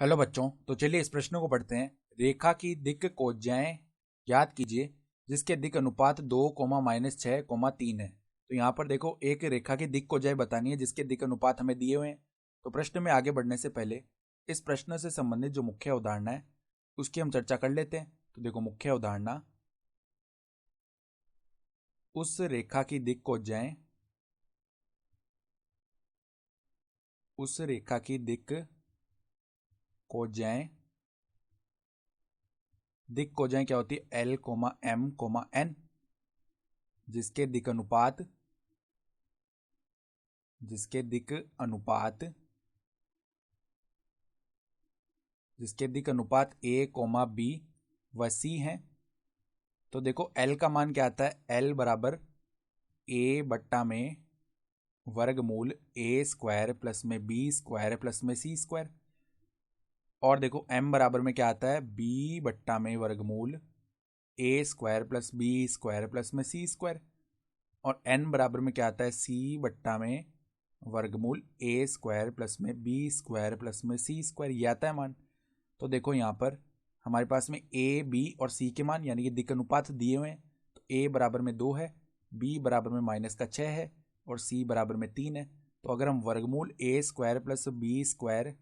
Hello बच्चों, तो चलिए इस प्रश्न को पढ़ते हैं। रेखा की दिक् कोज्याएं ज्ञात कीजिए जिसके दिक् अनुपात 2, -6, 3 है। तो यहाँ पर देखो, एक रेखा की दिक् कोज्याएं बतानी है जिसके दिक् अनुपात हमें दिए हुए हैं। तो प्रश्न में आगे बढ़ने से पहले इस प्रश्न से संबंधित जो मुख्य अवधारणा है उसकी हम चर्चा कर लेते हैं। तो देखो, मुख्य अवधारणा, उस रेखा की दिक् कोज्याएं उस रेखा की दिक् कोज्याएं दिक् कोज्याएं क्या होती है? L, M, N, जिसके दिक् अनुपात जिसके दिक् अनुपात A, B व C है। तो देखो, L का मान क्या आता है? L बराबर A बट्टा में वर्गमूल A स्क्वायर प्लस में B स्क्वायर प्लस में C स्क्वायर। और देखो, M बराबर में क्या आता है? B बट्टा में वर्गमूल A square plus B square plus में C स्क्वायर। और N बराबर में क्या आता है? C बट्टा में वर्गमूल A स्क्वायर प्लस में B स्क्वायर प्लस में C स्क्वायर, ये आता है मान। तो देखो, यहाँ पर हमारे पास में A, B और C के मान यानी कि दिक् अनुपात दिए हुए हैं। तो A बराबर में 2 है, B बराबर में -6 है और C बराबर में 3 है। तो अगर हम वर्गमूल A square plus B square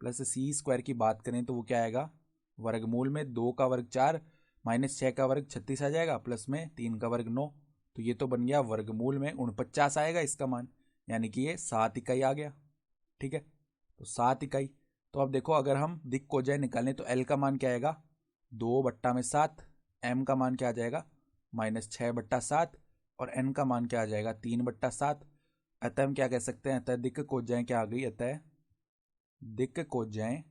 plus C square की बात करें तो वो क्या आएगा? वर्गमूल में 2 का वर्ग 4, -6 का वर्ग 36 आ जाएगा, प्लस में 3 का वर्ग 9। तो ये तो बन गया वर्गमूल में 49 आएगा इसका मान, यानी कि ये 7 इकाई आ गया। ठीक है, तो 7 इकाई। तो अब देखो, अगर हम दिक् कोज्याएं निकालें तो L का मान क्या आएगा? 2/7। M का मान क्या आ जाएगा? -6/7। और N का मान क्या आ जाएगा? 3/7। अतः हम क्या कह सकते हैं? अतः दिक् कोज्याएं क्या आ गई? अतः दिक् कोज्याएं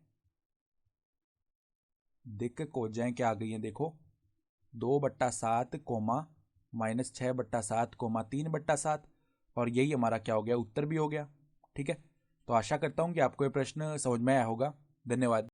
क्या आ गई हैं? देखो, 2/7, -6/7, 3/7। और यही हमारा क्या हो गया? उत्तर भी हो गया। ठीक है, तो आशा करता हूं कि आपको ये प्रश्न समझ में आया होगा। धन्यवाद।